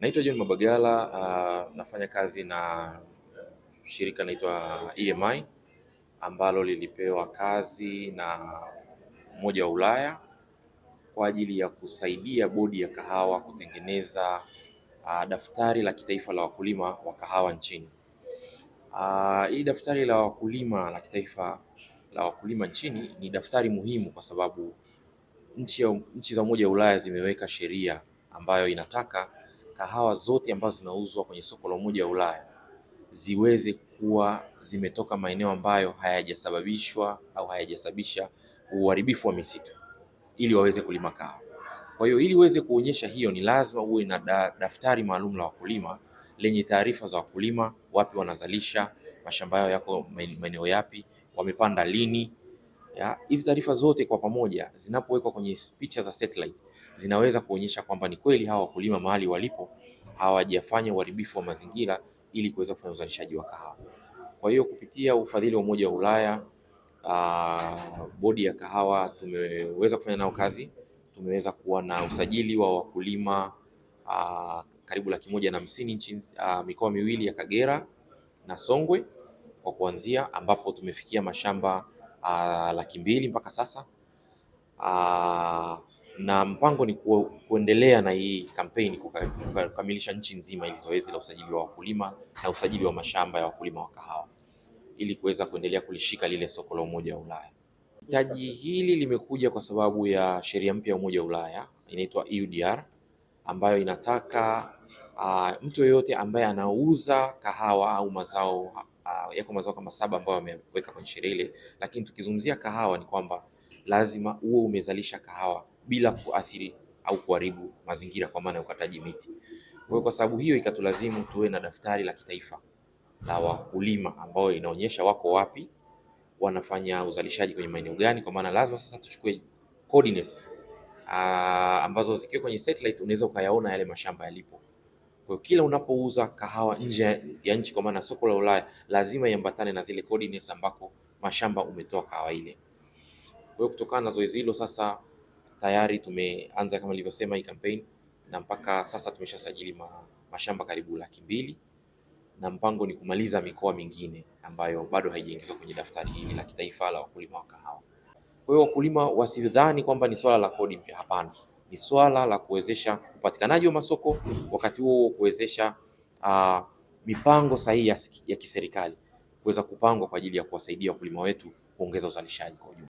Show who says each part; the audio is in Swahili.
Speaker 1: Naitwa John Mabagala, nafanya kazi na shirika naitwa EMI ambalo lilipewa kazi na Umoja wa Ulaya kwa ajili ya kusaidia bodi ya kahawa kutengeneza daftari la kitaifa la wakulima wa kahawa nchini. Hili daftari la wakulima la kitaifa la wakulima nchini ni daftari muhimu kwa sababu nchi za Umoja wa Ulaya zimeweka sheria ambayo inataka kahawa zote ambazo zinauzwa kwenye soko la Umoja wa Ulaya ziweze kuwa zimetoka maeneo ambayo hayajasababishwa au hayajasababisha uharibifu wa misitu ili waweze kulima kahawa. Kwa hiyo ili uweze kuonyesha hiyo, ni lazima uwe na daftari maalum la wakulima lenye taarifa za wakulima, wapi wanazalisha, mashamba yao yako maeneo yapi, wamepanda lini. Hizi taarifa zote kwa pamoja zinapowekwa kwenye picha za satellite zinaweza kuonyesha kwamba ni kweli hawa wakulima mahali walipo hawajafanya uharibifu wa mazingira ili kuweza kufanya uzalishaji wa kahawa. Kwa hiyo kupitia ufadhili wa Umoja wa Ulaya, bodi ya kahawa tumeweza kufanya nao kazi. Tumeweza kuwa na usajili wa wakulima karibu 150,000 nchini, mikoa miwili ya Kagera na Songwe kwa kuanzia, ambapo tumefikia mashamba 200,000 mpaka sasa. Na mpango ni kuendelea na hii kampeni kukamilisha nchi nzima ili zoezi la usajili wa wakulima na usajili wa mashamba ya wakulima wa kahawa ili kuweza kuendelea kulishika lile soko la Umoja wa Ulaya. Hitaji hili limekuja kwa sababu ya sheria mpya ya Umoja wa Ulaya inaitwa EUDR ambayo inataka mtu yeyote ambaye anauza kahawa au mazao yako mazao kama 7 ambayo ameweka kwenye sheria ile, lakini tukizungumzia kahawa ni kwamba lazima uwe umezalisha kahawa bila kuathiri au kuharibu mazingira kwa maana ya ukataji miti. Kwa hiyo kwa sababu hiyo ikatulazimu tuwe na daftari la kitaifa la wakulima ambao inaonyesha wako wapi, wanafanya uzalishaji kwenye maeneo gani, kwa maana lazima sasa tuchukue coordinates ambazo zikiwa kwenye satellite unaweza ukayaona yale mashamba yalipo. Kwa hiyo kila unapouza kahawa nje ya nchi kwa maana soko la Ulaya lazima iambatane na zile coordinates ambako mashamba umetoa kahawa ile. Kwa hiyo kutokana na zoezi hilo sasa tayari tumeanza kama nilivyosema hii campaign, na mpaka sasa tumeshasajili mashamba karibu 200,000 na mpango ni kumaliza mikoa mingine ambayo bado haijaingizwa kwenye daftari hili la kitaifa la wakulima wa kahawa. Kwa hiyo wakulima wasidhani kwamba ni swala la kodi mpya, hapana. Ni swala la kuwezesha upatikanaji wa masoko, wakati huo kuwezesha mipango sahihi ya kiserikali kuweza kupangwa kwa ajili ya kuwasaidia wakulima wetu kuongeza uzalishaji kwa ujumla.